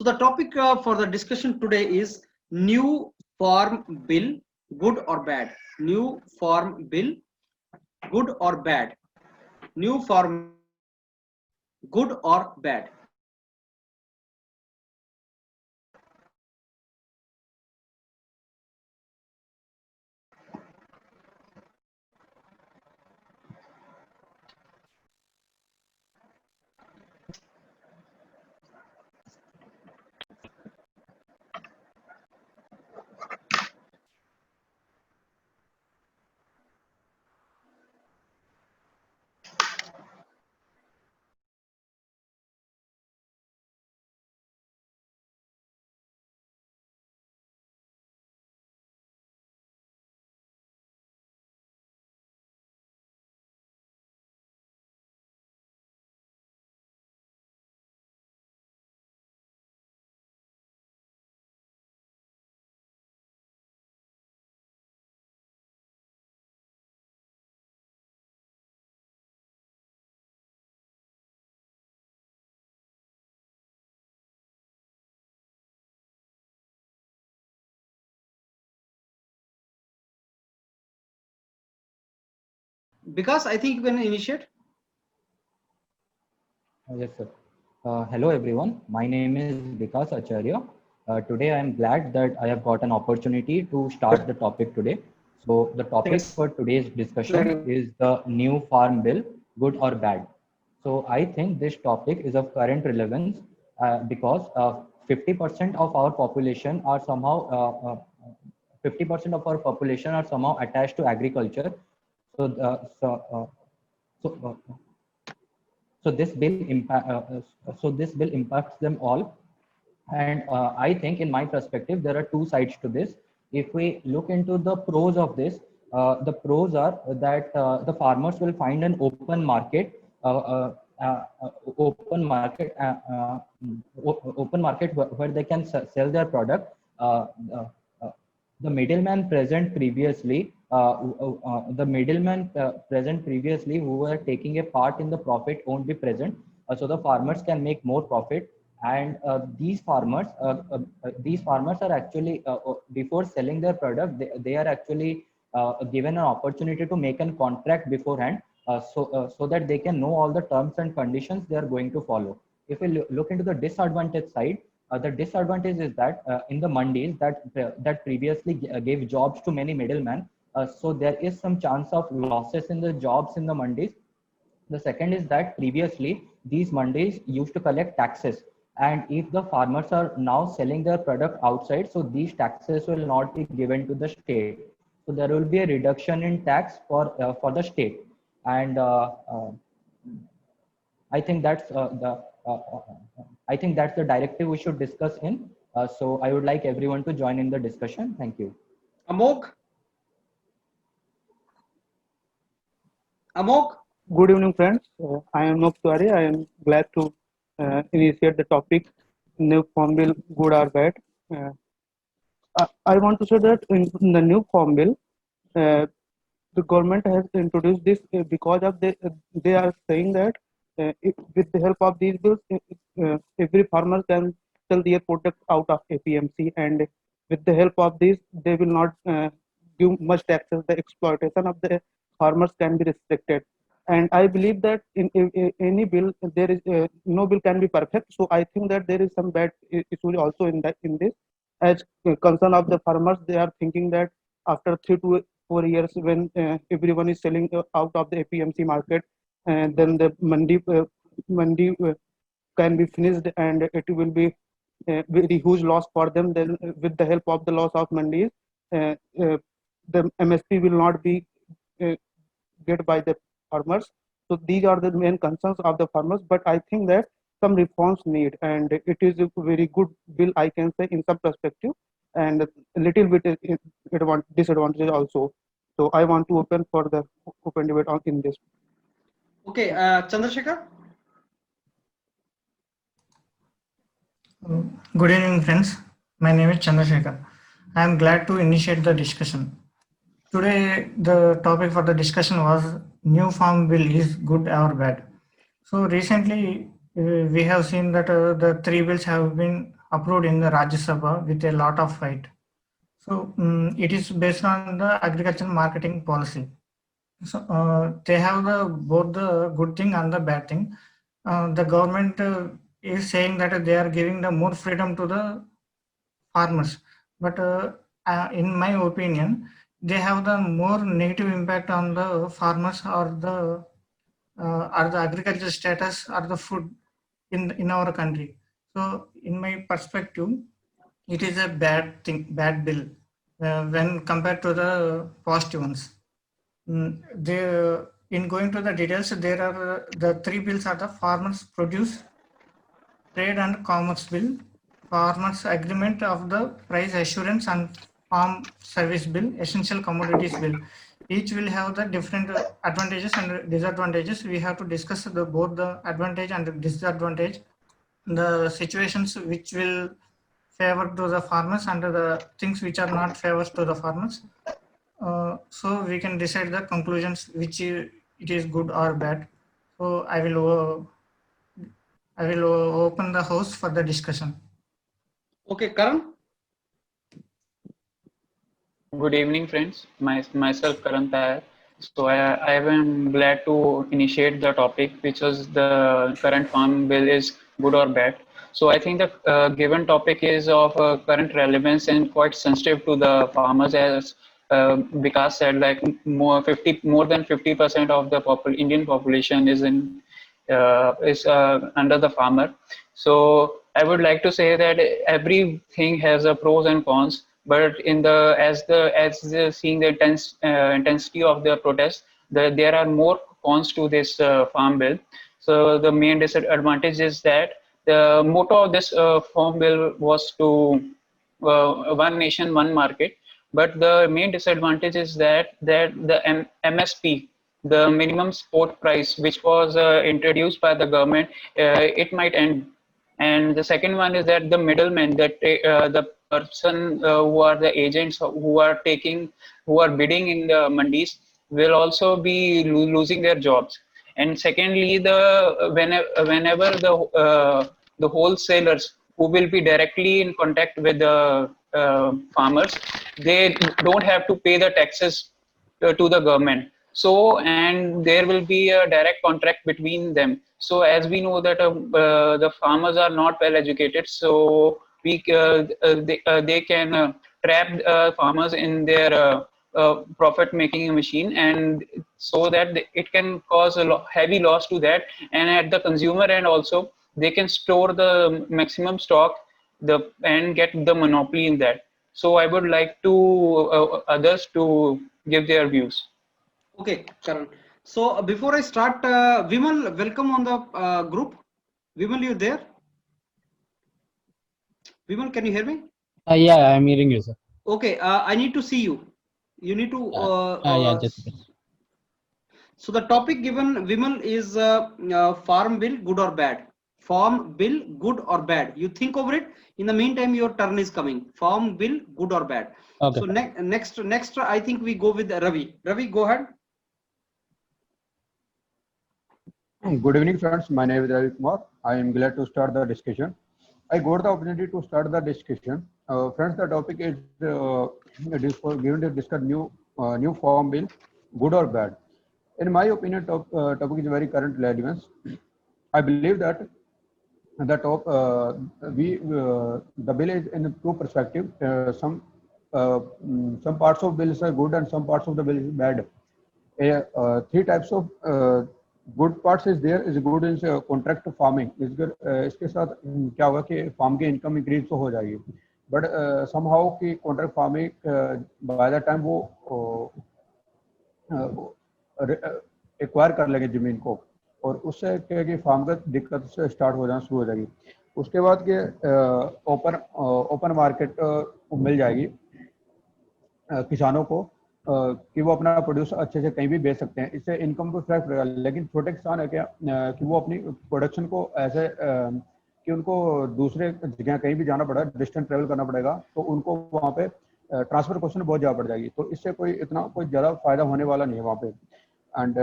the topic for the discussion today is new farm bill, good or bad? New farm bill, good or bad? New farm bill, good or bad? Because I think you can initiate. Yes, sir. Hello, everyone. My name is Vikas Acharya. Today, I am glad that I have got an opportunity to start the topic today. So, the topic Thanks. for today's discussion is the new farm bill, good or bad. So, I think this topic is of current relevance because 50% of our population are somehow 50% of our population are somehow attached to agriculture. So, so so this bill impacts them all, and I think in my perspective there are two sides to this. If we look into the pros of this, the pros are that the farmers will find an open market, open market where they can sell their product. Uh, uh, the middleman present previously who were taking a part in the profit won't be present, so the farmers can make more profit. And these farmers are actually before selling their product, they are actually given an opportunity to make a contract beforehand, so that they can know all the terms and conditions they are going to follow. If we look into the disadvantage side, the disadvantage is that in the mandis that previously gave jobs to many middlemen, so there is some chance of losses in the jobs in the mandis. The second is that previously these mandis used to collect taxes, and if the farmers are now selling their product outside, so these taxes will not be given to the state. So there will be a reduction in tax for the state, and I think that's I think that's the directive we should discuss in. So I would like everyone to join in the discussion. Thank you. Amok? Amok? Good evening, friends. I am Nok Tiwari. I am glad to initiate the topic new farm bill, good or bad. Uh, I want to say that in the new farm bill, the government has introduced this because of they are saying that with the help of these bills, every farmer can sell their product out of APMC, and with the help of this, they will not give much taxes. The exploitation of the farmers can be restricted, and I believe that in any bill there is no bill can be perfect. So I think that there is some bad issue also in this. As concern of the farmers, they are thinking that after 3 to 4 years, when everyone is selling out of the APMC market, and then the mandi can be finished, and it will be very huge loss for them. Then with the help of the loss of mandis, uh, uh, the MSP will not be uh, get by the farmers. So these are the main concerns of the farmers. But I think that some reforms need, and it is a very good bill, I can say, in some perspective, and a little bit disadvantage also. So I want to open for the open debate on in this. Okay, Chandrasekhar? Good evening, friends. My name is Chandrasekhar. I am glad to initiate the discussion. Today, the topic for the discussion was new farm bill is good or bad. So recently, we have seen that the three bills have been approved in the Rajya Sabha with a lot of fight. So it is based on the agricultural marketing policy. So they have both the good thing and the bad thing. The government is saying that they are giving the more freedom to the farmers, but in my opinion, they have the more negative impact on the farmers or the agriculture status or the food in our country. So in my perspective, it is a bad thing, bad bill when compared to the positive ones. In going to the details, there are the three bills are the Farmers Produce Trade and Commerce Bill, Farmers Agreement of the Price Assurance and Farm Service Bill, Essential Commodities Bill. Each will have the different advantages and disadvantages. We have to discuss both the advantage and the disadvantage, the situations which will favor to the farmers and the things which are not favors to the farmers. So we can decide the conclusions which it is good or bad. So I will open the house for the discussion. Okay, Karan. Good evening, friends. Myself, Karan Tayar. So I am glad to initiate the topic, which was the current farm bill is good or bad. So I think the given topic is of current relevance and quite sensitive to the farmers, as Vikas said, like more than 50% of the Indian population is under the farmer. So I would like to say that everything has a pros and cons, but as seeing the intensity of the protest, there are more cons to this farm bill. So the main disadvantage is that the motto of this farm bill was to one nation, one market. But the main disadvantage is that the MSP, the minimum support price, which was introduced by the government, it might end. And the second one is that the middlemen, the person who are the agents who are bidding in the mandis, will also be losing their jobs. And secondly, whenever the wholesalers who will be directly in contact with the farmers, they don't have to pay the taxes to the government. So, and there will be a direct contract between them. So as we know that the farmers are not well educated, so they can trap farmers in their profit making machine, and so that it can cause a heavy loss to that. And at the consumer end also, they can store the maximum stock and get the monopoly in that. So I would like to others to give their views. Okay, Karan. So before I start, Vimal, welcome on the group. Vimal, you there? Vimal, can you hear me? Yeah, I'm hearing you, sir. Okay, I need to see you. You need to. Yeah, just a bit. So the topic given, Vimal, is farm bill, good or bad? Farm bill, good or bad? You think over it. In the meantime, your turn is coming. Farm bill, good or bad? Okay. So next, I think we go with Ravi. Ravi, go ahead. Good evening, friends. My name is Ravi Kumar. I am glad to start the discussion. I got the opportunity to start the discussion. Friends, the topic is given to discuss new farm bill, good or bad. In my opinion, topic is very current relevance. I believe that the bill is in two perspective. Some parts of bills are good and some parts of the bill is bad. Three types of good parts is there is good in contract farming इसके साथ क्या होगा कि farm की income increase तो हो जाएगी, but somehow कि contract farming by the time वो एक्वायर कर लेंगे ज़मीन को, और उससे क्या कि फार्म का दिक्कत से स्टार्ट हो जाना शुरू हो जाएगी. उसके बाद के ओपन मार्केट मिल जाएगी किसानों को कि वो अपना प्रोड्यूस अच्छे से कहीं भी बेच सकते हैं, इससे इनकम को इफेक्ट रहेगा. लेकिन छोटे किसान है क्या कि वो अपनी प्रोडक्शन को ऐसे कि उनको दूसरे जगह कहीं भी जाना पड़ा, डिस्टेंस ट्रेवल करना पड़ेगा, तो उनको वहाँ पे ट्रांसफर कॉस्ट बहुत ज़्यादा पड़ जाएगी. तो इससे कोई ज़्यादा फायदा होने वाला नहीं है वहाँ पे. एंड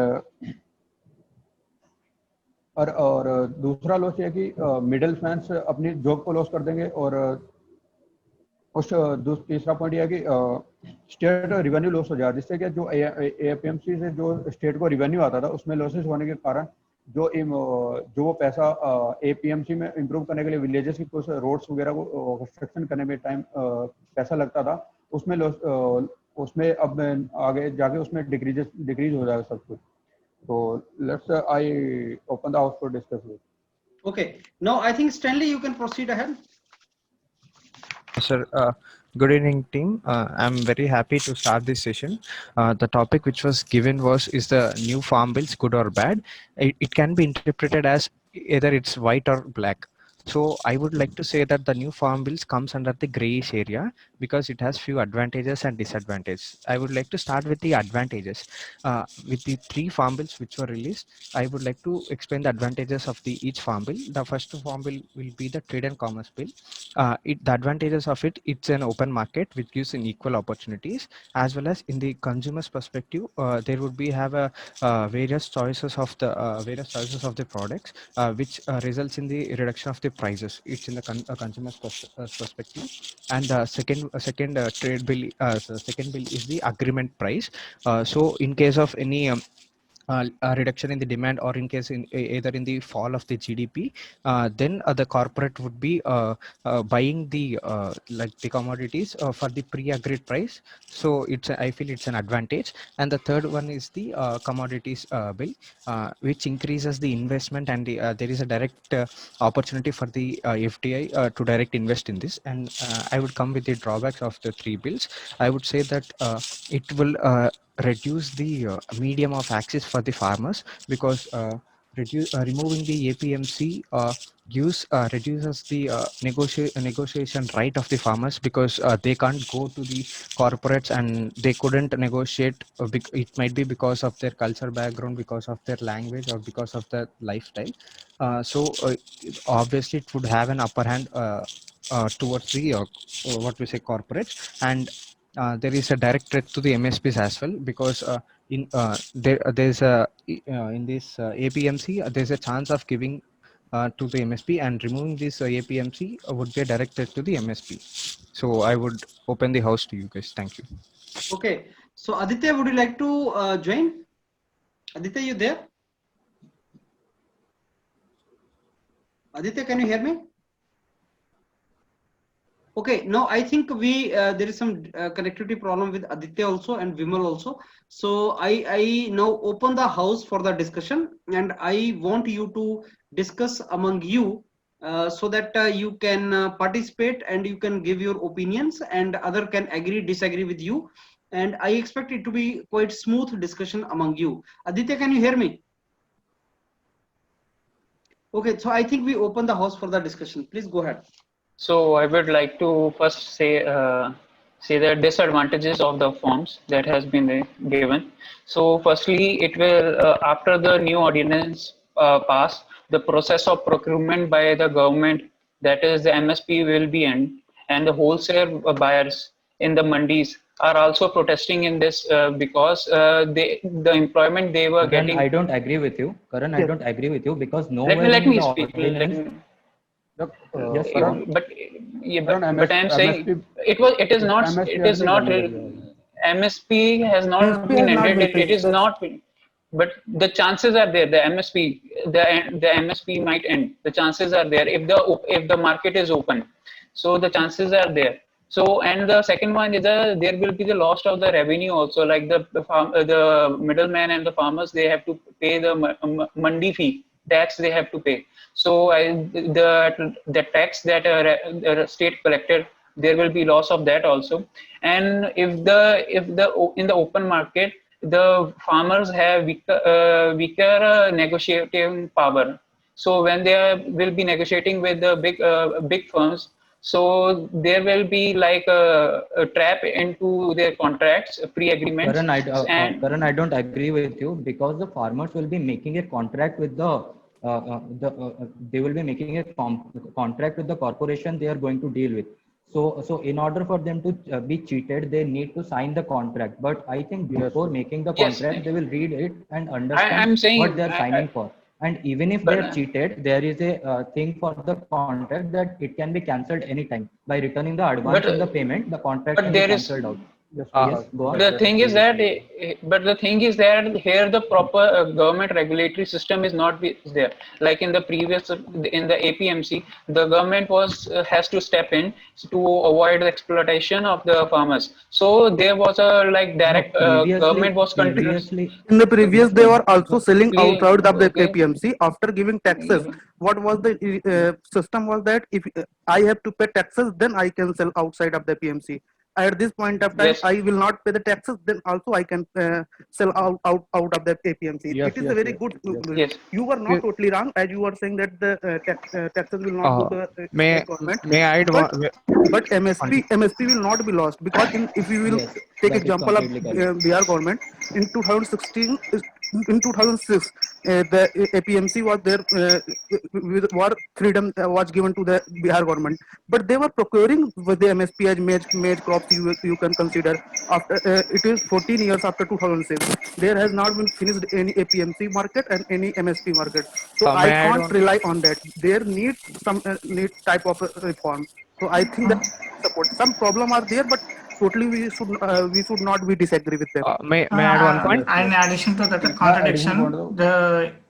और दूसरा लॉस ये है कि मिडिल फैंस अपनी जॉब को लॉस कर देंगे, और तीसरा पॉइंट यह है कि स्टेट रेवेन्यू लॉस हो जाएगा, जिससे कि जो एपीएमसी से जो स्टेट को रेवेन्यू आता था उसमें लॉसेस होने के कारण जो वो पैसा एपीएमसी में इंप्रूव करने के लिए विलेजेस की कुछ रोड्स वगैरह को कंस्ट्रक्शन करने में टाइम पैसा लगता था, उसमें उसमें अब आगे जाके उसमें डिक्रीज हो जाएगा सब कुछ. So let's I open the house for discussion. Okay, now I think Stanley, you can proceed ahead. Sir, good evening, team. I'm very happy to start this session. The topic which was given is the new farm bills, good or bad. It can be interpreted as either it's white or black. So I would like to say that the new farm bills comes under the grayish area because it has few advantages and disadvantages. I would like to start with the advantages. With the 3 farm bills which were released, I would like to explain the advantages of each farm bill. The first farm bill will be the trade and commerce bill. The advantages of it's an open market which gives an equal opportunities, as well as in the consumer's perspective, there would be various choices of the products, which results in the reduction of the prices. It's in the consumer's perspective. And the second trade bill, second bill is the agreement price. So in case of any a reduction in the demand, or in case either in the fall of the GDP, then the corporate would be buying the the commodities for the pre-agreed price. So I feel it's an advantage. And the third one is the commodities bill, which increases the investment, and there is a direct opportunity for the FDI to direct invest in this. And I would come with the drawbacks of the 3 bills. I would say that it will reduce the medium of access for the farmers, because removing the APMC reduces the negotiation right of the farmers, because they can't go to the corporates and they couldn't negotiate. It might be because of their culture background, because of their language, or because of their lifestyle. So obviously it would have an upper hand towards the what we say corporates. And there is a direct threat to the MSPs as well, because there's a in this APMC there's a chance of giving to the MSP, and removing this APMC would be a direct threat to the MSP. So I would open the house to you guys. Thank you. Okay, so Aditya, would you like to join? Aditya, you there? Aditya, can you hear me? Okay, now I think there is some connectivity problem with Aditya also and Vimal also. So I now open the house for the discussion, and I want you to discuss among you so that you can participate and you can give your opinions, and other can agree, disagree with you. And I expect it to be quite smooth discussion among you. Aditya, can you hear me? Okay, so I think we open the house for the discussion. Please go ahead. So I would like to first say the disadvantages of the forms that has been given. So firstly, it will after the new ordinance passed, the process of procurement by the government, that is the MSP, will be end, and the wholesale buyers in the mandis are also protesting in this because the employment they were getting. I don't agree with you, Karan. I don't agree with you, because Let me speak. Look, Yes, Karan, but Karan, but I'm saying it is not MSP has not MSP been has not ended. been It is not, but the chances are there. The MSP might end. The chances are there if the market is open. So the chances are there. So, and the second one is there will be the loss of the revenue also, like the middleman and the farmers, they have to pay the mandi fee tax they have to pay. So the tax that the state collected, there will be loss of that also. And if in the open market, the farmers have weaker negotiating power. So when they will be negotiating with the big firms, so there will be like a trap into their contracts, pre-agreements. Karan, I don't agree with you, because the farmers will be making a contract with they will be making a contract with the corporation they are going to deal with. So in order for them to be cheated, they need to sign the contract. But I think before making the contract, they will read it and understand what they are signing for. And even if But- they're cheated, there is a thing for the contract that it can be cancelled anytime by returning the advance But- in the payment. The contract but can be there is- cancelled out. Yes, Yes, go on. The thing is that, but the thing is that here the proper government regulatory system is not there. Like in the previous, in the APMC, the government has to step in to avoid the exploitation of the farmers. So there was a like direct government was previously, In the previous, they were also selling Okay, outside of the okay. APMC after giving taxes. What was the system was that if I have to pay taxes, then I can sell outside of the APMC. At this point of time, Yes. I will not pay the taxes, then also I can sell out of the APMC. Yes, It is yes, a very yes, good. yes. Yes. You were not totally wrong, as you were saying that the taxes will not go to the May government. may I add But, one? but MSP will not be lost, because if we will Yes, take that is example of completely correct. Bihar government in 2016, in 2006 the APMC was there with war freedom was given to the Bihar government, but they were procuring with the MSP as maize crops. You can consider after it is 14 years after 2006, there has not been finished any APMC market and any MSP market. So I May I add can't one? rely on that. There needs some need type of reform. So I think that support some problem are there, but totally we should not be disagree with them. May I add one point? In addition to that additional contradiction,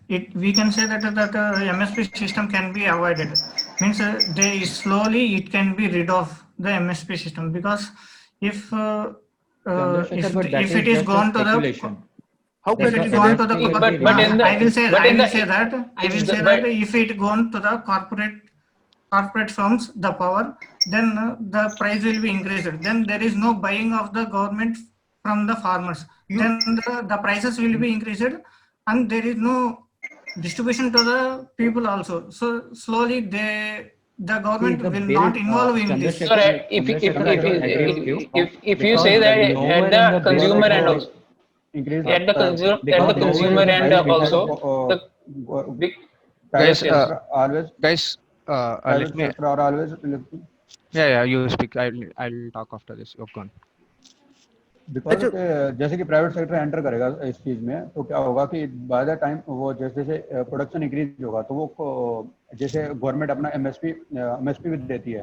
point we can say that MSP system can be avoided. Means they slowly it can be rid of the MSP system, because if Chandrasekhar, but that if it is just a gone to the speculation. How That's can if it it not gone to the MSP will But- be but in the- I will say but in the- that but- if it gone to the corporate firms the power, then the price will be increased. Then there is no buying of the government from the farmers. Then the prices will be increased, and there is no distribution to the people also. So slowly the government the will bill, not involve in this. Chandrasekhar- Sir, Chandrasekhar, I don't agree with you, if you because say that nowhere at the in the bill consumer it end is- also, increase at the consumer because at the consumer nowhere in end the bill also, the big private Guys, sector always Guys, private let me. sector are always Yeah, you speak. I'll talk after this. You're gone. Because जैसे कि private sector enter करेगा इस चीज में, तो क्या होगा कि बाय द टाइम वो जैसे जैसे प्रोडक्शन इंक्रीज होगा, तो वो जैसे गवर्नमेंट अपना एमएसपी भी देती है,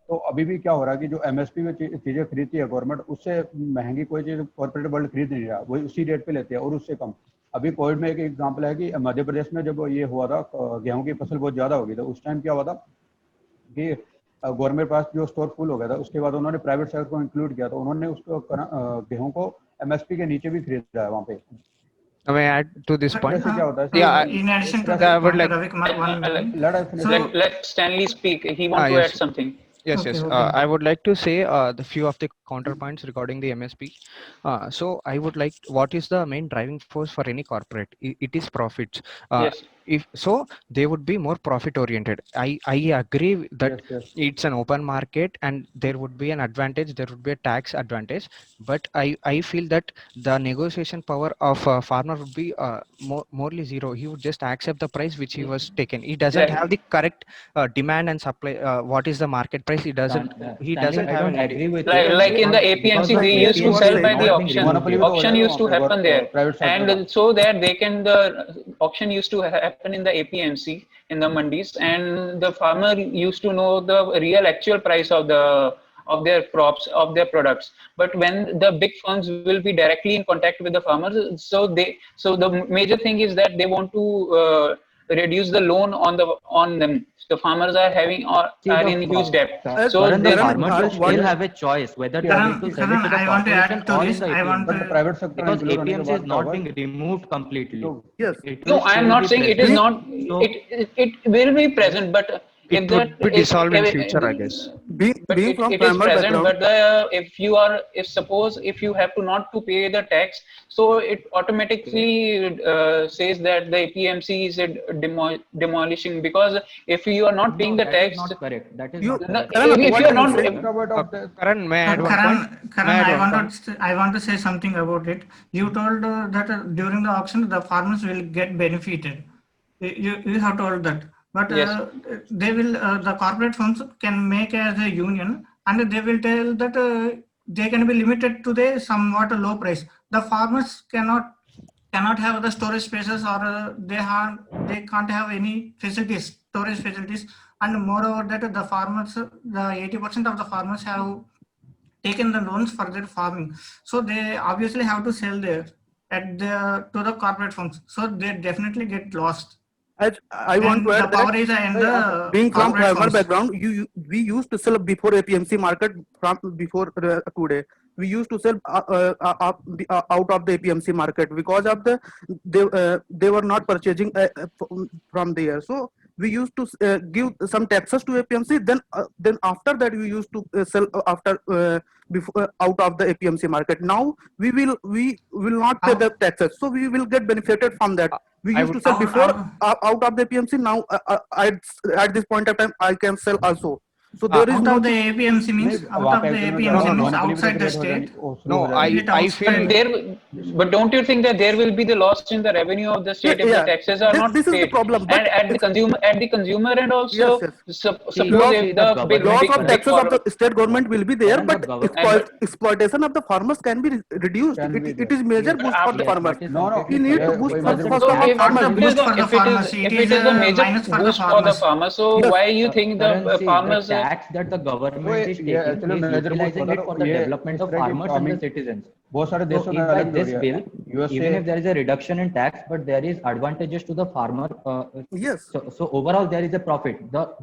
तो अभी भी क्या हो रहा है कि जो एमएसपी में चीजें खरीदती है गवर्नमेंट, उससे महंगी कोई चीज कॉर्पोरेट वर्ल्ड खरीद नहीं रहा, वो उसी रेट पे लेते हैं और उससे कम। अभी कोविड में एक एग्जाम्पल है कि मध्य प्रदेश में जब ये हुआ था, गेहूं की फसल बहुत ज्यादा हो गई, तो उस टाइम क्या हुआ था कि गवर्नमेंट पास जो स्टोर फुल हो गया था, उसके बाद उन्होंने प्राइवेट सेक्टर को इंक्लूड किया, तो उन्होंने उसको गेहूं को एमएसपी के नीचे भी खरीदा है वहाँ पे। May I add to this point? ऐसे क्या होता है? Yeah, In addition to I that, would like- Ravi Kumar, one minute. Let us finish. So- let Stanley speak. He wants to yes. add something. Yes, Okay, yes. okay. I would like to say the few of the counterpoints regarding the MSP. So I would like, what is the main driving force for any corporate? It is profits. Yes. If so, they would be more profit oriented. I agree that Yes, yes. it's an open market and there would be an advantage, there would be a tax advantage, but I feel that the negotiation power of a farmer would be morely zero. He would just accept the price which he was taken. He doesn't Exactly. have the correct demand and supply. What is the market price? He doesn't. He Stanley, doesn't I have don't an idea. agree with Like, you. like in the APMC, Because they the used to APMC sell is by not the being auction. Monopoly removed. भी तो हो Auction जाएगा used to वहाँ पे, happen there, private sector and का। so that they can the auction used to happen in the APMC in the mandis, and the farmer used to know the real actual price of their crops, of their products. But when the big firms will be directly in contact with the farmers, so the major thing is that they want to reduce the loan on them. The farmers are having are in huge debt. So Karan, the they farmers will what- still have a choice whether they are Karan, going to sell it to the I want to add corporation to or this. in the I want APMC. But the private sector Because include होने के APMC बाद is क्या not होगा? being removed completely. तो Yes. It No, will I am still not be saying it is present. not. So- It will be present, but It if would that be if- dissolved in if- future, I guess. But Being from it is farmer present. background, But if suppose if you have to not to pay the tax, so it automatically says that the APMC is demolishing, because if you are not paying the that is tax, not correct. That is You- not no, correct. Karan, if what you are are you not, saying? Karan, may I add one point? Karan, May I add one point? I want to say something about it. You told that during the auction the farmers will get benefited. You have told that, but Yes. they will the corporate firms can make as a union, and they will tell that they can be limited to the somewhat low price. The farmers cannot cannot have the storage spaces, or they can't have any facilities, storage facilities. And moreover that the farmers, the 80% of the farmers have taken the loans for their farming, so they obviously have to sell there to the corporate firms, so they definitely get lost. I want And to the add that power is in the being from corporate farmer firms. background, we used to sell before APMC market. From before today, we used to sell out of the APMC market because of they were not purchasing from there. So we used to give some taxes to APMC. Then after that we used to sell after before out of the APMC market. Now we will not pay the taxes, so we will get benefited from that. We I used to would sell Out- before out- out of the APMC. Now at this point of time I can sell also. So there is out no of the APMC means नहीं out वहाँ of पे the actually में APMC No, no, means no. Monopoly भी तो outside the create हो जानी state. वो शुरू No, हो जाएगी Is it I outside? feel there, but don't you think that there will be the loss in the revenue of the state if the yeah. taxes are not This is the paid? problem. But And at the consumer end also, yes, See, suppose Loss- if the the government big loss is of big taxes of farm, the state government will be there, Karan, the but government exploitation of the farmers can be reduced. Can be It there. is major Yes, boost for the after- yes, farmers. but it's No, no. We completely need to ये boost वही first major of so all if, farmers. Not the if it is boost a, for the if it is farmers, if it is a major minus for the boost for the farmers. farmer, so Yes. why you think the Karan, see, farmers the tax that the government वो is ये taking actually is major boost utilizing होता it है for तो the ये development इस of तरह की farmers and the farming citizens. बहुत सारे So देशों में if by अलग भी हो this रही है bill, USA even if there is a reduction in tax, but there is advantages to the farmer. Yes. So overall there is a profit.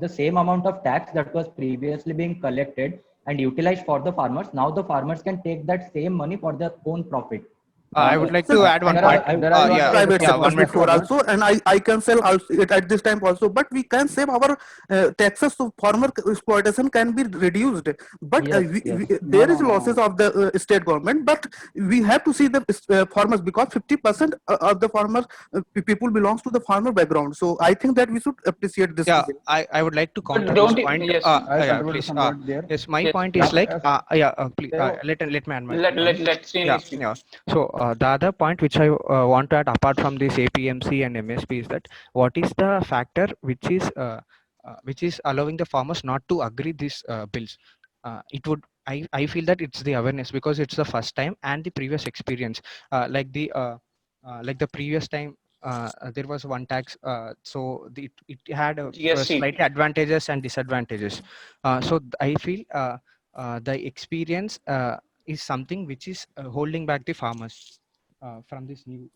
The same amount of tax that was previously being collected and utilized for the farmers, now the farmers can take that same money for their own profit. I would like Sir, to add one Karan, point. there are Yeah, private yeah, sectors 1 minute. before also, and I can sell also it at this time also, but we can save our taxes, so farmer exploitation can be reduced. But Yes, yes. there is losses of the state government, but we have to see the farmers, because 50% of the farmers people belongs to the farmer background. So I think that we should appreciate this Yeah, bill. I would like to but counter this don't you, point. yes, I Yeah, contribute please. some word there. Yes, my yes, point यहाँ is पे like, ऐसा yeah, please, देखो let me add my let point. let Srini Yeah, speak. yeah. So the other point which I want to add apart from this APMC and MSP is that what is the factor which is allowing the farmers not to agree these bills? It would I feel that it's the awareness, because it's the first time and the previous experience, like the previous time. There was one tax, so it had GST. slightly advantages and disadvantages. I feel the experience is something which is holding back the farmers from this new.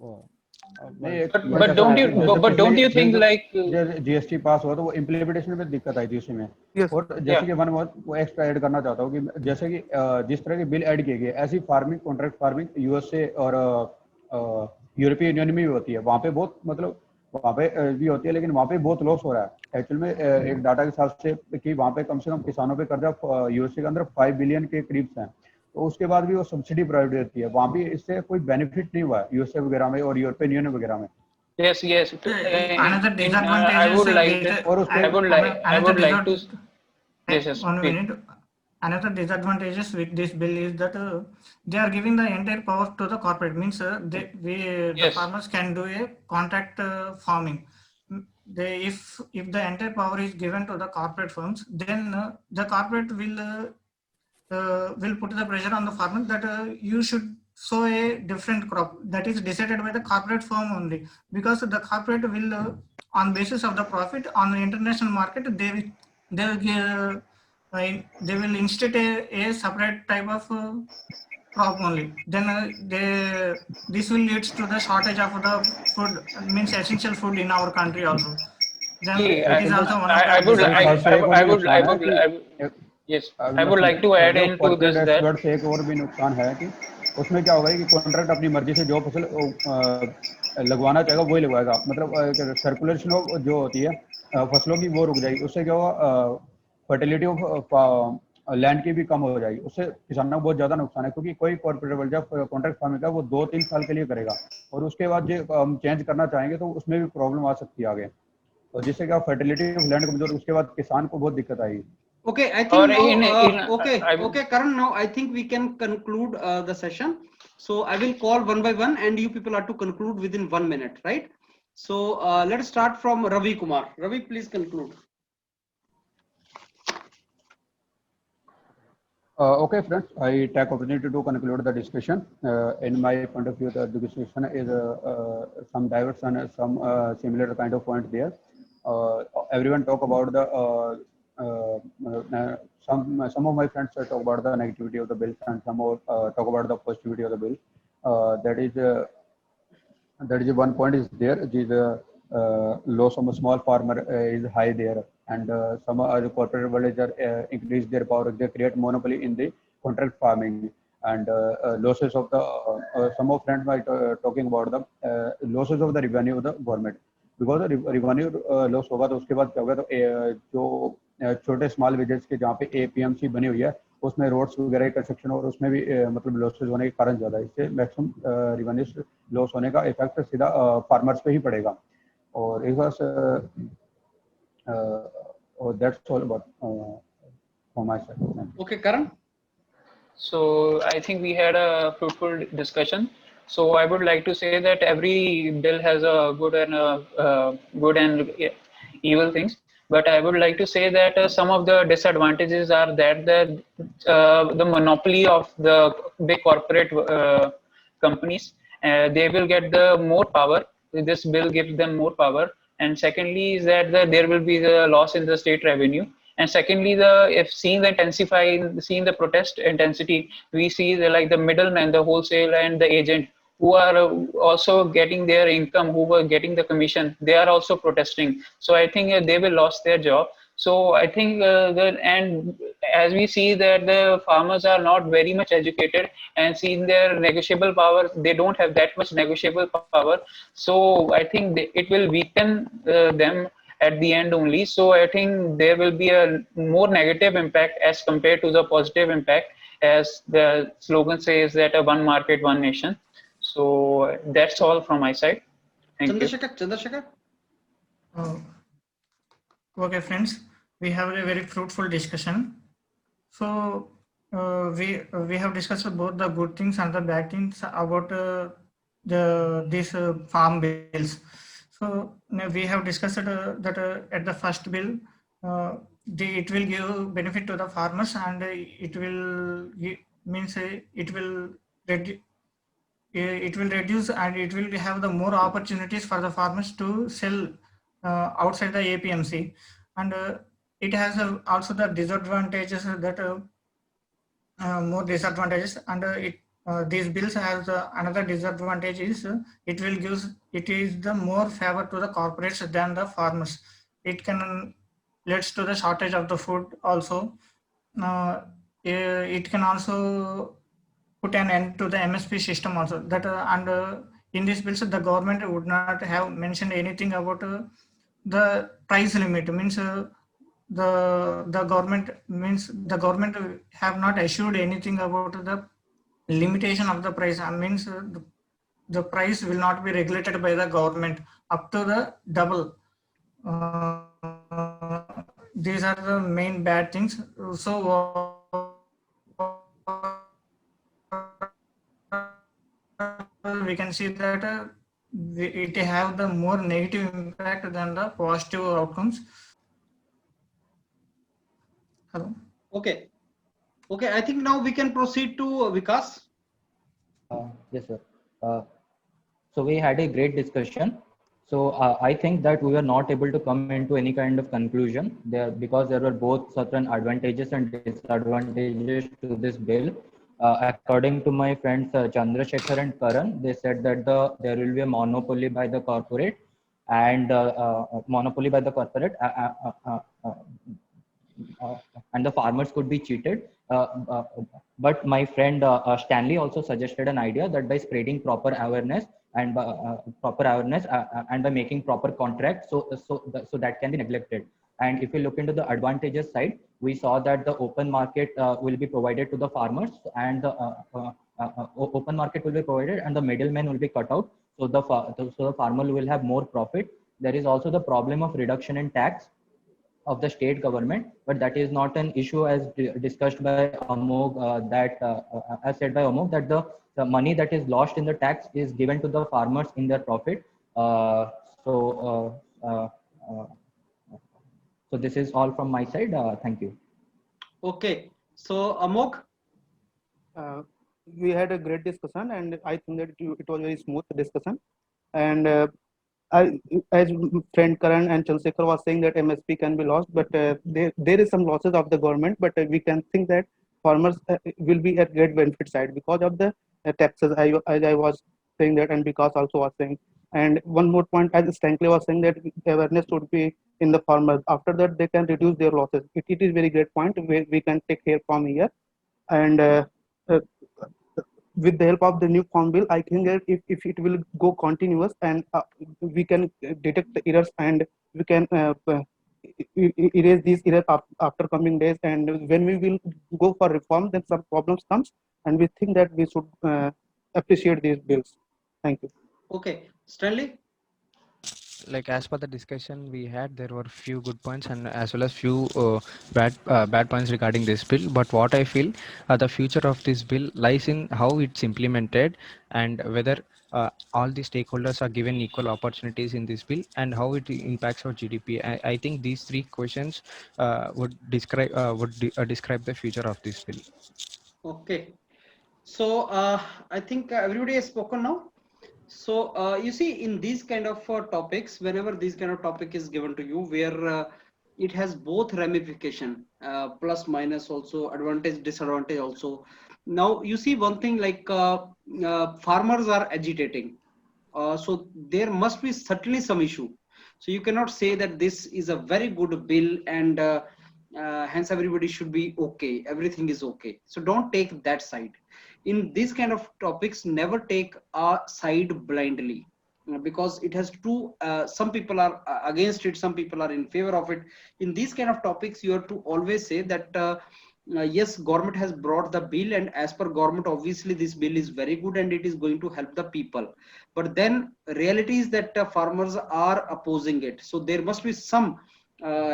नहीं एक But बात ऐसा don't है you कि जैसे but don't पिछले you think like GST पास हुआ तो वो इम्प्लीमेंटेशन में दिक्कत आई थी उसमें Yes. और जैसे कि वन वो एक्स्ट्रा ऐड करना चाहता हूँ कि जैसे कि जिस तरह के बिल ऐड किए गए ऐसी फार्मिंग कॉन्ट्रैक्ट फार्मिंग यूएसए और यूरोपियन यूनियन में भी होती है वहाँ पे बहुत मतलब वहाँ पे भी होती है लेकिन वहाँ पे बहुत लॉस हो रहा है एक्चुअल में एक डाटा के हिसाब से कि वहाँ पे कम से कम किसानों पे कर्जा यूएसए के अंदर 5 बिलियन के करीब है तो उसके बाद भी वो सब्सिडी प्रोवाइड होती है वहाँ भी इससे कोई बेनिफिट नहीं हुआ है यूएसए वगैरह में और यूरोपियन यूनियन वगैरह में yes yes Another disadvantage I is would like with और उसके I would like to yes yes one speak. minute. Another disadvantages with this bill is that they are giving the entire power to the corporate. Means the Yes. farmers can do a contract farming. If the entire power is given to the corporate firms, then the corporate will put the pressure on the farmer that you should sow a different crop that is decided by the corporate firm only, because the corporate will on basis of the profit on the international market they will give, they will instate a separate type of crop only. Then this will leads to the shortage of the food, means essential food in our country also. Then See, it is also one of I the would disadvantages. yes I would like to add into this that से एक और भी नुकसान है कि उसमें क्या होगा कि कॉन्ट्रैक्ट अपनी मर्जी से जो फसल लगवाना चाहेगा वही लगवाएगा मतलब सर्कुलेशन ऑफ जो होती है फसलों की वो रुक जाएगी उससे क्या होगा फर्टिलिटी ऑफ लैंड की भी कम हो जाएगी उससे किसानों को बहुत ज्यादा नुकसान है क्योंकि कोई कॉर्पोरेट जब कॉन्ट्रैक्ट फार्मिंग का वो 2-3 साल के लिए करेगा और उसके बाद जो हम चेंज करना चाहेंगे तो उसमें भी प्रॉब्लम आ सकती है आगे तो जिससे क्या फर्टिलिटी ऑफ लैंड कमजोर उसके बाद किसान को बहुत दिक्कत आएगी Okay, I Or think now, in- okay, Karan, now I think we can conclude the session. So I will call one by one and you people are to conclude within 1 minute, right? So let's start from Ravi Kumar. Ravi, please conclude. Okay, friends, I take opportunity to conclude the discussion. In my point of view, the discussion is some diverse and some similar kind of point there. Everyone talk about the some of my friends talk about the negativity of the bills and some more talk about the positivity of the bill. That is one point is there. Is loss of a small farmer is high there, and some other corporate world are increase their power. They create monopoly in the contract farming, and losses of the some of friends might talking about the losses of the revenue of the government, because the revenue loss होगा तो उसके बाद क्या होगा, तो जो छोटे small village के जहाँ पे एपीएमसी बनी हुई है उसमें रोड्स वगैरह कंस्ट्रक्शन और उसमें भी मतलब लॉसेज होने के कारण ज़्यादा है, इससे मैक्सिमम रिवेन्यू लॉस होने का इफेक्ट सीधा फार्मर्स पे ही पड़ेगा। और इस बार और that's all about from my side. Okay, Karan. So I think we had a fruitful discussion. So I would like to say that every bill has a good and evil things. But I would like to say that some of the disadvantages are that the monopoly of the big corporate companies, they will get the more power. This bill gives them more power. And secondly is that there will be the loss in the state revenue. And secondly, if seeing the protest intensity, we see the middleman, the wholesale and the agent who are also getting their income, who were getting the commission, they are also protesting. So I think they will lose their job. So I think and as we see that the farmers are not very much educated and seeing their negotiable power, they don't have that much negotiable power. So I think it will weaken them at the end only. So I think there will be a more negative impact as compared to the positive impact, as the slogan says that a one market, one nation. So that's all from my side. Thank you. Chandrasekhar. Okay, friends, we have a very fruitful discussion. So we have discussed both the good things and the bad things about these farm bills. So we have discussed that at the first bill, it will give benefit to the farmers, and it will it will reduce and it will have the more opportunities for the farmers to sell outside the APMC, and it has also the disadvantages that more disadvantages, and these bills has another disadvantage is it is the more favor to the corporates than the farmers. It can leads to the shortage of the food also. It can also put an end to the MSP system also. That in this bills the government would not have mentioned anything about the price limit. Means the government have not assured anything about the limitation of the price. Means the price will not be regulated by the government up to the double. These are the main bad things. So we can see that it have the more negative impact than the positive outcomes. Hello. Okay. Okay, I think now we can proceed to Vikas. Yes, sir. So we had a great discussion. So I think that we were not able to come into any kind of conclusion there, because there were both certain advantages and disadvantages to this bill. According to my friends Chandrasekhar and Karan, they said that there will be a monopoly by the corporate and and the farmers could be cheated. But my friend Stanley also suggested an idea that by spreading proper awareness and and by making proper contracts, so that can be neglected. And if we look into the advantages side, we saw that the open market will be provided to the farmers, and the open market will be provided, and the middlemen will be cut out. So the farmer will have more profit. There is also the problem of reduction in tax of the state government, but that is not an issue as discussed by Amog. As said by Amog, that the money that is lost in the tax is given to the farmers in their profit. So this is all from my side. Thank you. Okay, so Amog, we had a great discussion, and I think that it was very smooth discussion. And as friend Karan and Chandrasekhar was saying that MSP can be lost, but there is some losses of the government, but we can think that farmers will be at great benefit side because of the taxes. As I was saying that, and because also was saying. And one more point, as Stanley was saying that awareness should be in the farmers. After that, they can reduce their losses. It is very great point. We can take care from here, and uh, with the help of the new farm bill, I think that if it will go continuous, and we can detect the errors, and we can erase these errors after coming days. And when we will go for reform, then some problems comes, and we think that we should appreciate these bills. Thank you. Okay, Stanley. Like as per the discussion we had, there were few good points and as well as few bad points regarding this bill. But what I feel, the future of this bill lies in how it's implemented, and whether all the stakeholders are given equal opportunities in this bill, and how it impacts our GDP. I think these three questions would describe the future of this bill. Okay, so I think everybody has spoken now. So you see, in these kind of topics, whenever this kind of topic is given to you, where it has both ramification, plus minus also, advantage disadvantage also. Now you see one thing, like farmers are agitating, so there must be certainly some issue. So you cannot say that this is a very good bill, and hence everybody should be okay, everything is okay. So don't take that side. In these kind of topics, never take a side blindly, because it has two, some people are against it, some people are in favor of it. In these kind of topics, you have to always say that yes, government has brought the bill, and as per government, obviously this bill is very good and it is going to help the people. But then reality is that farmers are opposing it, so there must be some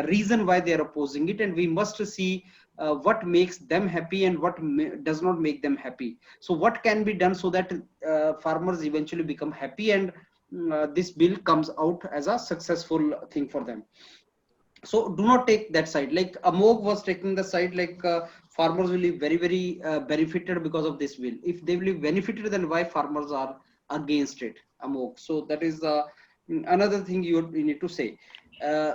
reason why they are opposing it, and we must see what makes them happy and what does not make them happy. So what can be done so that farmers eventually become happy, and this bill comes out as a successful thing for them. So do not take that side. Like Amog was taking the side, like farmers will be very benefited because of this bill. If they will be benefited, then why farmers are against it, Amog? So that is another thing you need to say.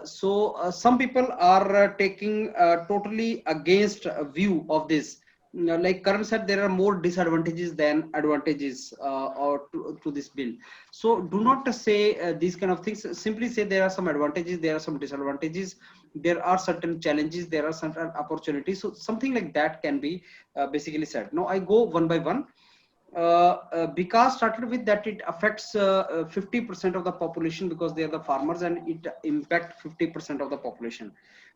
So some people are taking totally against a view of this. Like Karan said, there are more disadvantages than advantages or to this bill. So do not say these kind of things. Simply say there are some advantages, there are some disadvantages, there are certain challenges, there are certain opportunities. So something like that can be basically said. Now I go one by one. Because started with that it affects 50% of the population, because they are the farmers, and it impact 50% of the population.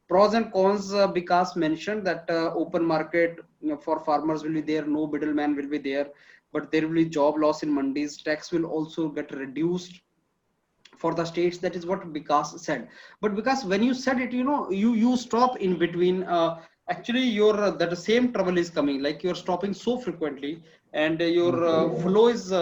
Pros and cons, Vikas mentioned that open market for farmers will be there, no middleman will be there, but there will be job loss in mandis, tax will also get reduced for the states. That is what Vikas said. But because when you said it, you stop in between. Actually your that same trouble is coming, like you're stopping so frequently, and your flow is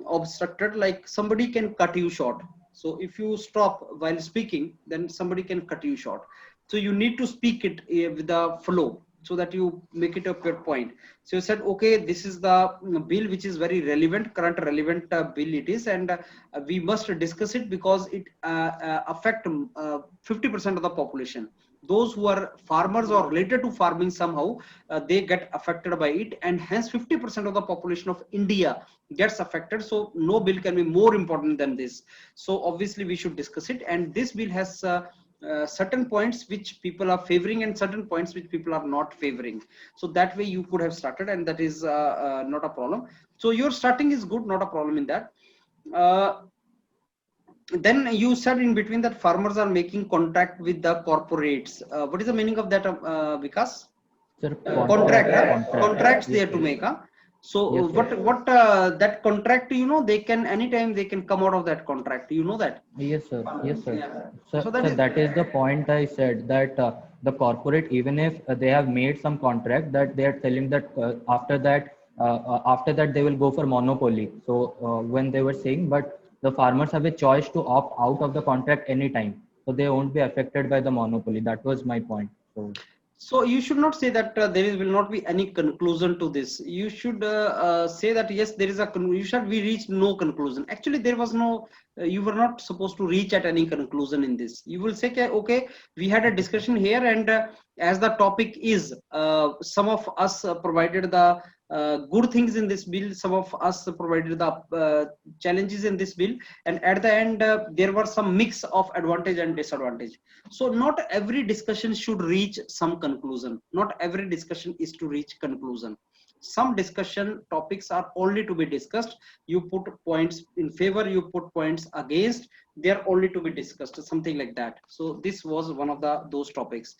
obstructed, like somebody can cut you short. So if you stop while speaking, then somebody can cut you short. So you need to speak it with the flow, so that you make it up your point. So you said, okay, this is the bill which is very relevant, current relevant bill it is, and we must discuss it because it affect 50% of the population. Those who are farmers or related to farming somehow, they get affected by it, and hence 50% of the population of India gets affected. So no bill can be more important than this. So obviously we should discuss it, and this bill has certain points which people are favoring and certain points which people are not favoring. So that way you could have started, and that is not a problem. So your starting is good, not a problem in that. Then you said in between that farmers are making contact with the corporates. What is the meaning of that, Vikas? Sir, Contracts they yes, have to sir. make, huh? So Yes, sir. what that contract, they can anytime they can come out of that contract. You know that? Yes, sir. Yes, sir. Yeah. So, So that so is that is the point I said, that the corporate, even if they have made some contract, that they are telling that after that they will go for monopoly. So when they were saying, but the farmers have a choice to opt out of the contract anytime, so they won't be affected by the monopoly. That was my point. So So you should not say that will not be any conclusion to this. You should say that yes, there is a we reached no conclusion. Actually, there was no. You were not supposed to reach at any conclusion in this. You will say, okay, we had a discussion here, and as the topic is, some of us provided the good things in this bill. Some of us provided the challenges in this bill, and at the end, there were some mix of advantage and disadvantage. So not every discussion should reach some conclusion. Not every discussion is to reach conclusion. Some discussion topics are only to be discussed. You put points in favor, you put points against, they are only to be discussed, something like that. So this was one of those topics.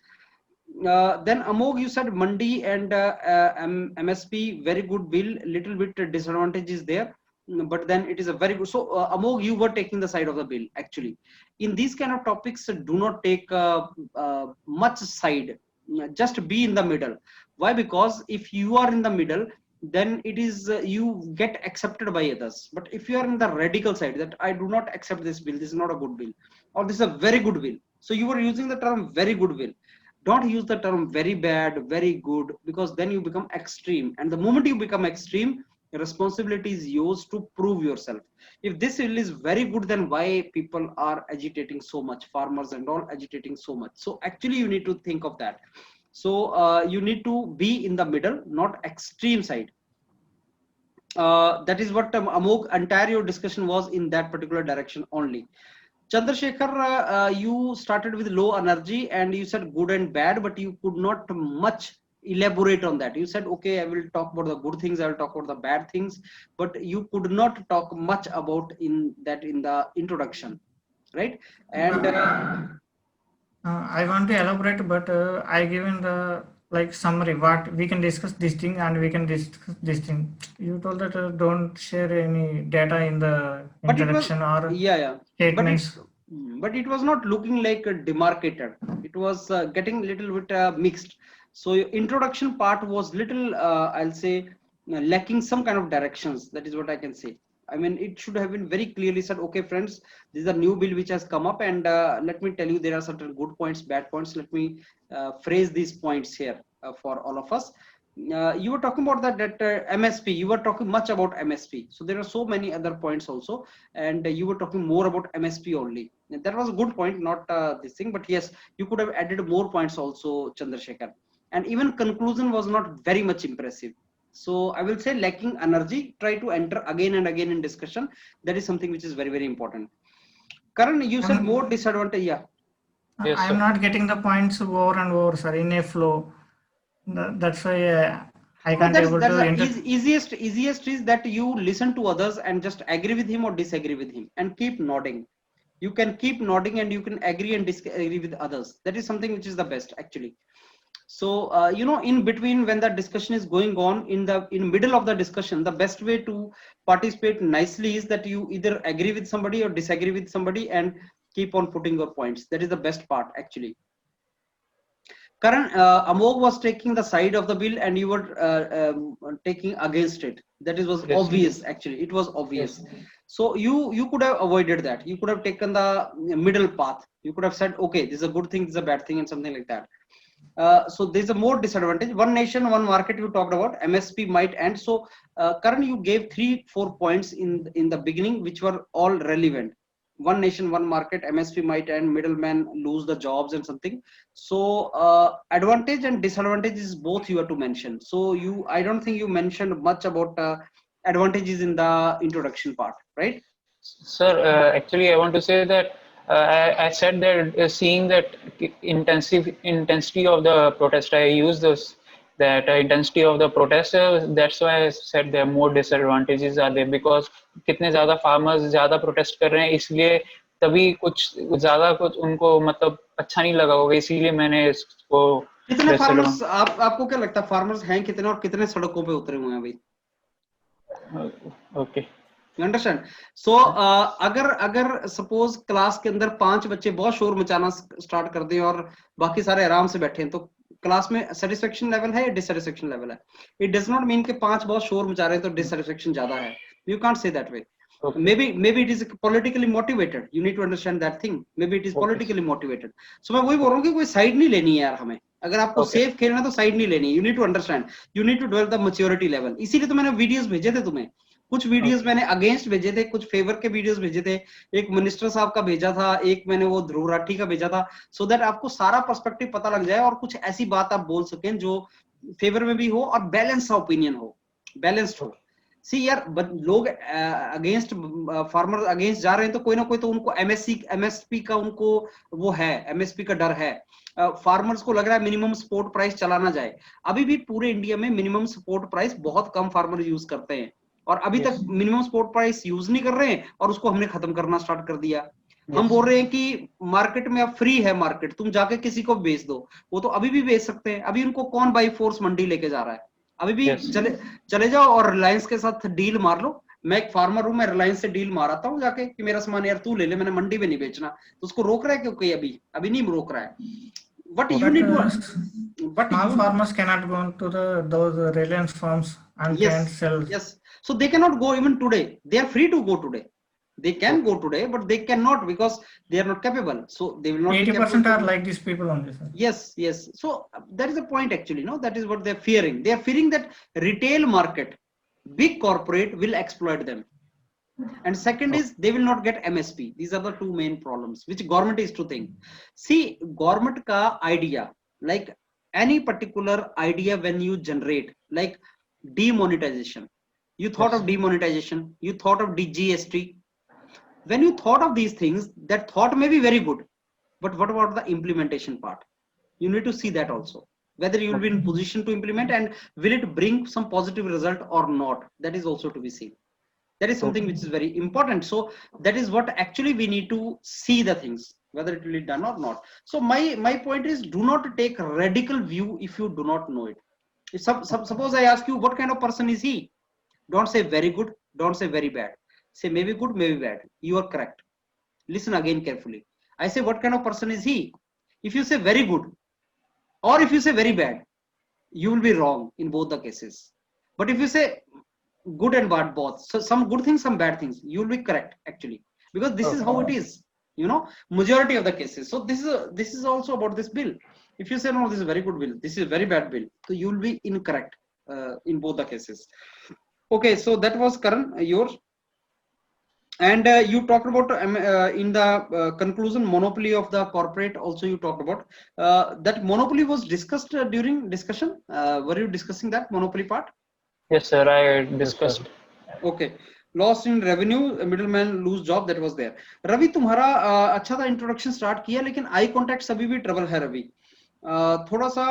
Then Amog, you said Mandi and MSP, very good bill, little bit disadvantage is there, but then it is a very good. So Amog, you were taking the side of the bill. Actually, in these kind of topics, do not take much side, just be in the middle. Why? Because if you are in the middle, then it is you get accepted by others. But if you are in the radical side, that I do not accept this bill, this is not a good bill, or this is a very good bill, so you are using the term very good bill. Don't use the term very bad, very good, because then you become extreme, and the moment you become extreme, responsibility is yours to prove yourself. If this bill is very good, then why people are agitating so much, farmers and all agitating so much? So actually you need to think of that. So you need to be in the middle, not extreme side. That is what Amog, entire your discussion was in that particular direction only. Chandrasekhar, you started with low energy and you said good and bad, but you could not much elaborate on that. You said, okay, I will talk about the good things, I will talk about the bad things, but you could not talk much about in the introduction, right? And I want to elaborate, but I given the like summary what we can discuss this thing and we can discuss this thing. You told that don't share any data in the introduction or statements. But it was not looking like demarcated. It was getting a little bit mixed. So your introduction part was little, I'll say, lacking some kind of directions. That is what I can say. I mean, it should have been very clearly said, okay, friends, this is a new bill which has come up, and let me tell you, there are certain good points, bad points. Let me phrase these points here for all of us. You were talking about that MSP. You were talking much about MSP. So there are so many other points also, and you were talking more about MSP only. And that was a good point, not this thing, but yes, you could have added more points also, Chandrasekhar. And even conclusion was not very much impressive. So I will say lacking energy, try to enter again and again in discussion. That is something which is very, very important. Karan, you said more disadvantage. Yeah. Yes, I'm not getting the points over and over, sir, in a flow. That's why I can't able to. Easiest is that you listen to others and just agree with him or disagree with him and keep nodding. You can keep nodding and you can agree and disagree with others. That is something which is the best actually. So you know, in between when the discussion is going on, in middle of the discussion, the best way to participate nicely is that you either agree with somebody or disagree with somebody and keep on putting your points. That is the best part actually. Karan, Amog was taking the side of the bill and you were taking against it. That was obvious actually. It was obvious. Yes. So you could have avoided that. You could have taken the middle path. You could have said, okay, this is a good thing, this is a bad thing, and something like that. So there's a more disadvantage. One nation, one market you talked about, MSP might end. So Karan, you gave 3-4 points in the beginning which were all relevant. One nation, one market, MSP might end, middlemen lose the jobs and something. So advantage and disadvantage is both you have to mention. So I don't think you mentioned much about advantages in the introduction part, right? Sir, actually I want to say that I said that seeing that intensity of the protest, I use that intensity of the protest. That's why I said there are more disadvantages are there, because कितने ज़्यादा farmers ज़्यादा protest कर रहे हैं, इसलिए तभी कुछ ज़्यादा कुछ उनको मतलब अच्छा नहीं लगा होगा, इसीलिए मैंने इसको. कितने farmers आपको क्या लगता है farmers हैं कितने और कितने सड़कों पे उतरे हुए हैं अभी? Okay. You understand? So अगर suppose क्लास के अंदर 5 बच्चे बहुत शोर मचाना स्टार्ट कर दें और बाकी सारे आराम से बैठे हैं, तो क्लास में सेटिस्फेक्शन लेवल है या डिससेटिस्फेक्शन लेवल है? इट डज नॉट मीन कि 5 बहुत शोर मचा रहे हैं तो डिससेटिस्फेक्शन ज्यादा है. You can't say that way. Okay. Maybe it is politically motivated. You need to understand that thing. Maybe it is politically motivated. So मैं वही बोल रहा हूँ कि कोई साइड नहीं लेनी है यार हमें. अगर आपको Okay. सेफ खेलना है तो साइड नहीं लेनी, you need to understand, you need to develop the maturity level. इसीलिए तो मैंने वीडियोस भेजे थे तुम्हें, कुछ वीडियोस मैंने अगेंस्ट भेजे थे, कुछ फेवर के वीडियोस भेजे थे, एक मिनिस्टर साहब का भेजा था, एक मैंने वो ध्रुव राठी का भेजा था, सो दैट आपको सारा पर्सपेक्टिव पता लग जाए और कुछ ऐसी बात आप बोल सकें जो फेवर में भी हो और बैलेंस ओपिनियन हो, बैलेंस्ड हो। सी यार लोग अगेंस्ट फार्मर अगेंस्ट जा रहे हैं तो कोई ना कोई तो उनको एमएसपी का उनको वो है, एमएसपी का डर है। फार्मर्स को लग रहा है मिनिमम सपोर्ट प्राइस चला ना जाए। अभी भी पूरे इंडिया में मिनिमम सपोर्ट प्राइस बहुत कम फार्मर यूज करते हैं और अभी तक मिनिमम सपोर्ट प्राइस यूज नहीं कर रहे हैं और उसको हमने खत्म करना स्टार्ट कर दिया। हम बोल रहे हैं कि मार्केट में अब फ्री है मार्केट, तुम जाके किसी को बेच दो, वो तो अभी भी बेच सकते हैं। अभी उनको कौन बाई फोर्स मंडी लेके जा रहा है? अभी भी चले जाओ और रिलायंस के साथ डील मार लो। मैं एक फार्मर हूं, मैं रिलायंस से डील माराता हूँ जाके कि मेरा सामान यार तू ले ले, मैंने मंडी में नहीं बेचना, तो उसको रोक रहा है क्योंकि अभी नहीं रोक रहा है। But you need to, but small you, farmers cannot go to those Reliance farms and can sell. Yes. So they cannot go even today. They are free to go today. They can go today, but they cannot because they are not capable. So they will not. 80% are like these people only, sir. Yes, yes. So that is the point actually. No, that is what they're fearing. They are fearing that retail market, big corporate will exploit them. And second is they will not get MSP. These are the two main problems which government is to think. See, government ka idea, like any particular idea when you generate, like demonetization. You thought of demonetization, you thought of GST. When you thought of these things, that thought may be very good, but what about the implementation part? You need to see that also, whether you will be in position to implement and will it bring some positive result or not. That is also to be seen. That is something which is very important. So that is what actually we need to see the things, whether it will be done or not. So my point is, do not take a radical view if you do not know it. If suppose I ask you what kind of person is he, don't say very good, don't say very bad, say maybe good, maybe bad. You are correct. Listen again carefully. I say what kind of person is he. If you say very good or if you say very bad, you will be wrong in both the cases. But if you say good and bad both, so some good things, some bad things, you will be correct actually, because this is how it is, you know, majority of the cases. So this is also about this bill. If you say no, this is a very good bill, this is a very bad bill, so you will be incorrect in both the cases. Okay, so that was Karan, yours. And you talked about in the conclusion, monopoly of the corporate also you talked about. That monopoly was discussed during discussion. Were you discussing that monopoly part? Yes, sir, I discussed. Okay. Loss in revenue, middleman lose job, that was there. Ravi तुम्हारा अच्छा था introduction start किया, लेकिन eye contact अभी भी trouble है रवि। थोड़ा सा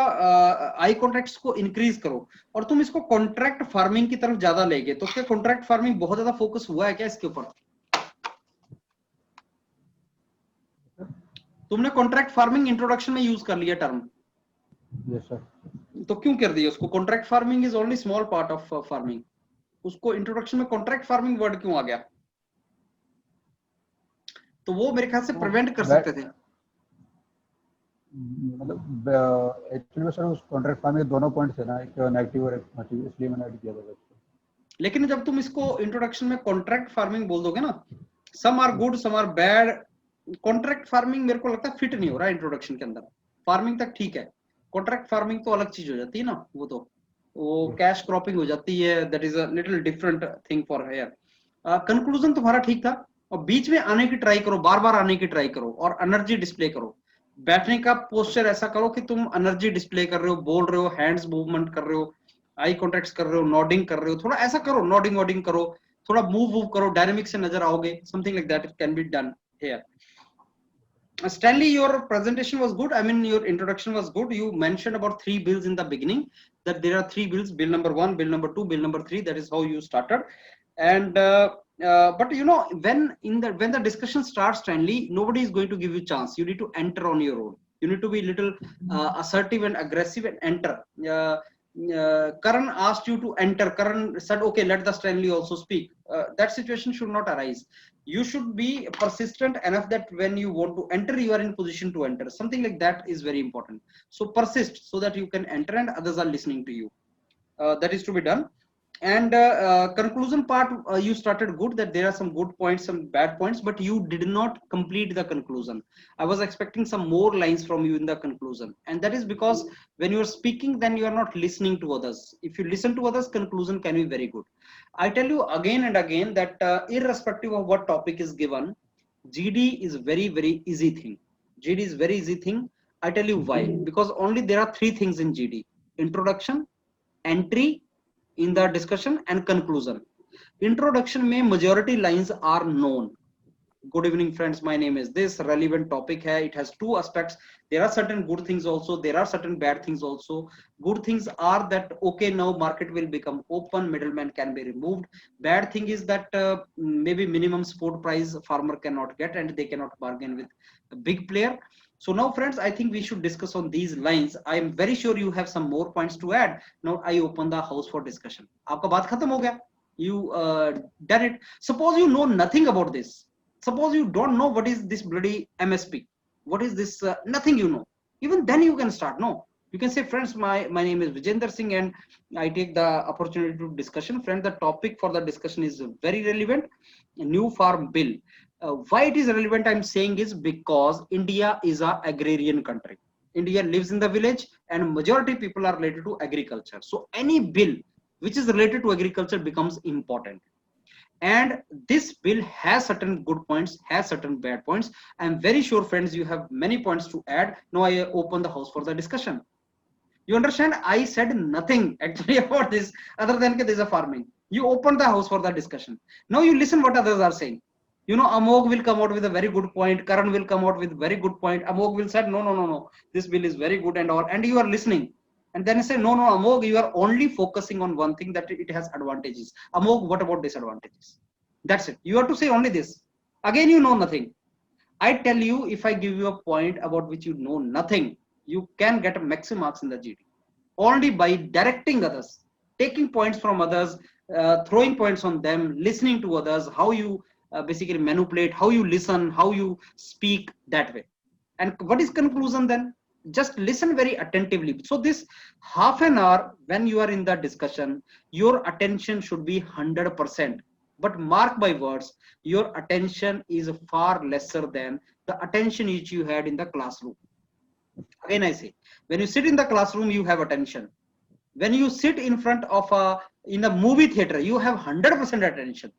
आई कॉन्ट्रैक्ट्स को इंक्रीज करो और तुम इसको कॉन्ट्रैक्ट फार्मिंग की तरफ ज्यादा ले गए, तो क्या कॉन्ट्रैक्ट फार्मिंग बहुत ज्यादा फोकस हुआ है क्या इसके ऊपर? तुमने कॉन्ट्रैक्ट फार्मिंग इंट्रोडक्शन में यूज कर लिया टर्म? Yes sir. तो क्यों कर दिया उसको? Contract farming is only small part of farming, उसको इंट्रोडक्शन में कॉन्ट्रैक्ट फार्मिंग वर्ड क्यों आ गया? तो वो मेरे ख्याल से प्रिवेंट कर सकते थे। मतलब एक्चुअली में सर उस कॉन्ट्रैक्ट फार्मिंग दोनों पॉइंट्स है ना, एक नेगेटिव और एक पॉजिटिव, इसलिए मैंने ऐड किया था। लेकिन जब तुम इसको इंट्रोडक्शन में कॉन्ट्रैक्ट फार्मिंग बोल दोगे ना, some are good some are bad, contract farming मेरे को लगता है फिट नहीं हो रहा है इंट्रोडक्शन के अंदर। फार्मिंग तक ठीक है, कॉन्ट्रैक्ट फार्मिंग तो अलग चीज हो जाती है ना, वो कैश क्रॉपिंग हो जाती है, that is a little different thing for here. Conclusion तुम्हारा ठीक था, और बीच में आने की ट्राई करो, बार बार आने की ट्राई करो और एनर्जी डिस्प्ले करो। बैठने का पोस्चर ऐसा करो कि तुम एनर्जी डिस्प्ले कर रहे हो, बोल रहे हो, हैंड्स मूवमेंट कर रहे हो, आई कॉन्टैक्ट्स कर रहे हो, नॉडिंग कर रहे हो, थोड़ा ऐसा करो, नॉडिंग वॉडिंग करो, थोड़ा मूव करो, डायनेमिक से नजर आओगे, something like that can be done here. Stanley, your presentation was good. I mean, your introduction was good. You mentioned about 3 bills in the beginning, that there are 3 bills, bill number 1, bill number 2, bill number 3. That is how you started. And but you know, when the discussion starts, Stanley, nobody is going to give you chance. You need to enter on your own. You need to be a little assertive and aggressive and enter. Karan asked you to enter. Karan said, okay, let the Stanley also speak. That situation should not arise. You should be persistent enough that when you want to enter, you are in position to enter. Something like that is very important. So persist so that you can enter and others are listening to you. That is to be done. And conclusion part, you started good, that there are some good points, some bad points, but you did not complete the conclusion. I was expecting some more lines from you in the conclusion, and that is because when you are speaking, then you are not listening to others. If you listen to others, conclusion can be very good. I tell you again and again that irrespective of what topic is given, GD is very easy thing. GD is very easy thing. I tell you why. Because only there are three things in GD: introduction, entry in the discussion, and conclusion. Introduction में majority lines are known. Good evening friends, my name is this, relevant topic hai, it has two aspects. There are certain good things also, there are certain bad things also. Good things are that okay, now market will become open, middleman can be removed. Bad thing is that maybe minimum support price farmer cannot get, and they cannot bargain with a big player. So now friends, I think we should discuss on these lines. I am very sure you have some more points to add. Now I open the house for discussion. Aapka baat khatam ho gaya, you done it. Suppose you know nothing about this. Suppose you don't know what is this bloody MSP, what is this, nothing you know. Even then you can start. No, you can say, friends, my name is Vijender Singh and I take the opportunity to discussion. Friends, the topic for the discussion is very relevant, new farm bill. Why it is relevant, I'm saying, is because India is a agrarian country. India lives in the village and majority people are related to agriculture. So any bill which is related to agriculture becomes important. And this bill has certain good points, has certain bad points. I'm very sure friends you have many points to add. Now I open the house for the discussion. You understand, I said nothing actually about this other than that there's a farming. You open the house for the discussion. Now you listen what others are saying. You know, Amog will come out with a very good point, Karan will come out with very good point, Amog will say no, this bill is very good and all, and you are listening. And then I say, no, Amog, you are only focusing on one thing, that it has advantages. Amog, what about disadvantages? That's it. You have to say only this. Again, you know nothing. I tell you, if I give you a point about which you know nothing, you can get maximum marks in the GD. Only by directing others, taking points from others, throwing points on them, listening to others, how you basically manipulate, how you listen, how you speak, that way. And what is conclusion then? Just listen very attentively. So this half an hour when you are in the discussion, your attention should be 100%. But mark my words, your attention is far lesser than the attention which you had in the classroom. Again I say, when you sit in the classroom, you have attention. When you sit in front of in a movie theater, you have 100% attention.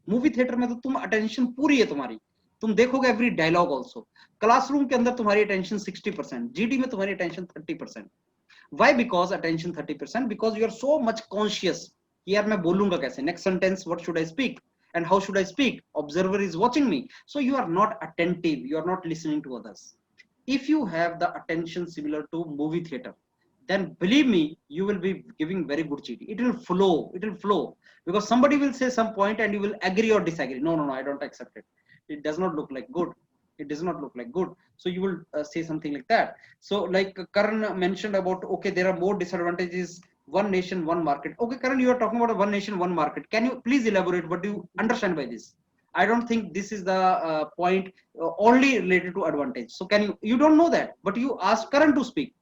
Movie theatre में तो तुम attention पूरी है तुम्हारी, तुम देखोगे every dialogue also. Classroom के अंदर तुम्हारी अटेंशन 60%, जीडी में तुम्हारी attention 30%. Why? Because attention 30%, because you are so much conscious कि यार मैं बोलूंगा कैसे, next sentence what should I speak and how should I speak, observer is watching me, so you are not attentive, you are not listening to others. If you have the attention similar to movie theater, then believe me, you will be giving very good GD. It will flow, because somebody will say some point and you will agree or disagree. No, I don't accept it. It does not look like good. It does not look like good. So you will say something like that. So like Karan mentioned about, okay, there are more disadvantages. One nation, one market. Okay, Karan, you are talking about a one nation, one market. Can you please elaborate? What do you understand by this? I don't think this is the point only related to advantage. So you don't know that, but you ask Karan to speak.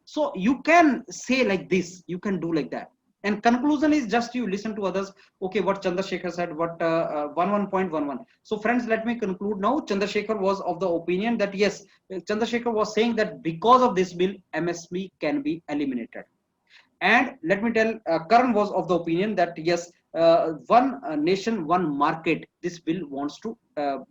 So you can say like this, you can do like that. And conclusion is just you listen to others. Okay, what Chandrasekhar said, what 11.11. So friends, let me conclude now. Chandrasekhar was of the opinion that yes, Chandrasekhar was saying that because of this bill, MSP can be eliminated. And let me tell, Karan was of the opinion that yes, one nation, one market, this bill wants to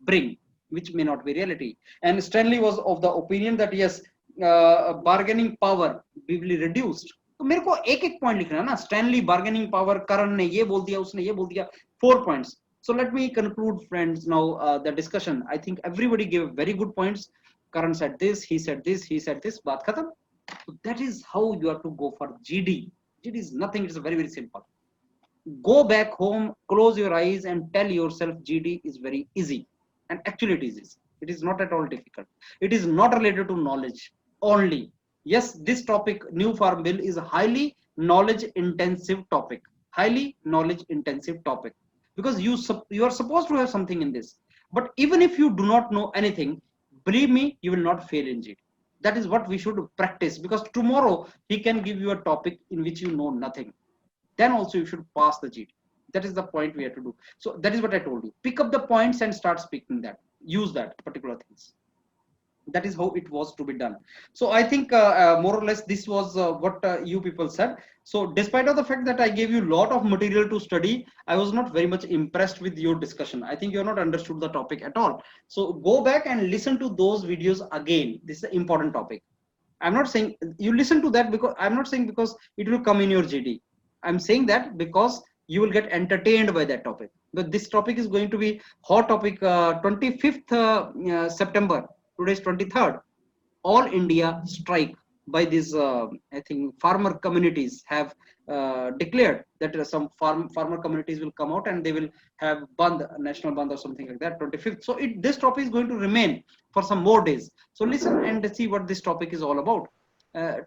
bring, which may not be reality. And Stanley was of the opinion that yes, bargaining power will be reduced. तो मेरे को एक point लिखना है ना, Stanley, bargaining power, करण ने ये बोल दिया, उसने ये बोल दिया, 4 points. So let me conclude friends now the discussion. I think everybody gave very good points. Karan said this, he said this, he said this, baat khatam. So that is how you have to go for GD. GD is nothing, it's very simple. Go back home, close your eyes and tell yourself GD is very easy. And actually it is easy. It is not at all difficult. It is not related to knowledge only. Yes, this topic, new farm bill, is a highly knowledge intensive topic. Highly knowledge intensive topic. Because you are supposed to have something in this. But even if you do not know anything, believe me, you will not fail in GD. That is what we should practice, because tomorrow he can give you a topic in which you know nothing. then also you should pass the GD. That is the point we have to do. So that is what I told you. Pick up the points and start speaking that. Use that particular things. That is how it was to be done. So I think more or less this was what you people said. So despite of the fact that I gave you a lot of material to study, I was not very much impressed with your discussion. I think you have not understood the topic at all. So go back and listen to those videos again. This is an important topic. I'm not saying you listen to that because I'm not saying because it will come in your GD. I'm saying that because you will get entertained by that topic. But this topic is going to be hot topic. 25th September. Today is 23rd. All India strike by these, I think, farmer communities have declared that some farmer communities will come out and they will have band, national band or something like that, 25th. So this topic is going to remain for some more days. So listen and see what this topic is all about.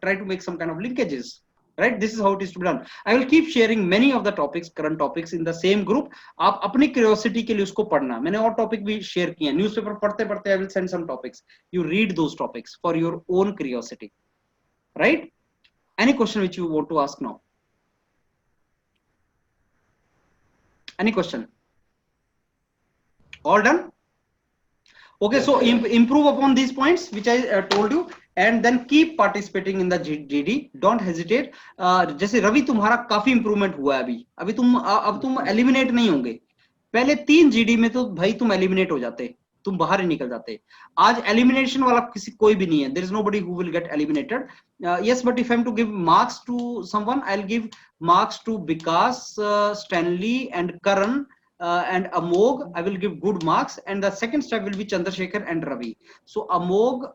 Try to make some kind of linkages. Right, this is how it is to be done. I will keep sharing many of the topics, current topics in the same group. आप अपनी curiosity के लिए उसको पढ़ना. मैंने और topic भी share किए हैं. Newspaper पढ़ते पढ़ते I will send some topics. You read those topics for your own curiosity. Right? Any question which you want to ask now? Any question? All done? Okay, so improve upon these points which I told you, and then keep participating in the GD. Don't hesitate. जैसे रवि तुम्हारा काफी improvement हुआ है अभी अब तुम eliminate नहीं होंगे. पहले 3 GD में तो भाई तुम एलिमिनेट हो जाते, तुम बाहर ही निकल जाते. आज एलिमिनेशन वाला कोई भी नहीं है. There is nobody who will get eliminated. Yes, but if I am to give marks to someone, I'll give marks to Vikas, Stanley, and Karan. And Amog, I will give good marks, and the second step will be Chandrasekhar and Ravi. So Amog,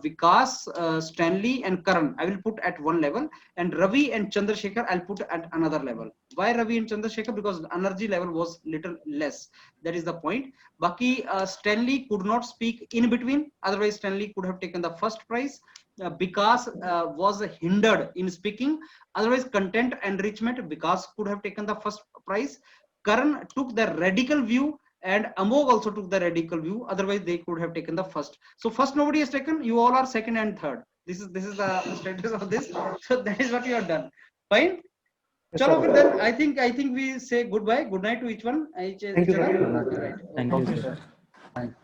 Vikas, Stanley, and Karan, I will put at one level, and Ravi and Chandrasekhar I'll put at another level. Why Ravi and Chandrasekhar? Because energy level was little less. That is the point. Baki Stanley could not speak in between. Otherwise, Stanley could have taken the first prize. Vikas was hindered in speaking. Otherwise, content enrichment, Vikas could have taken the first prize. Karan took the radical view and Amog also took the radical view. Otherwise, they could have taken the first. So first nobody has taken. You all are second and third. This is the status of this. So that is what you have done. Fine. Chalo, then I think we say goodbye. Good night to each one. Thank you. Thank you, sir.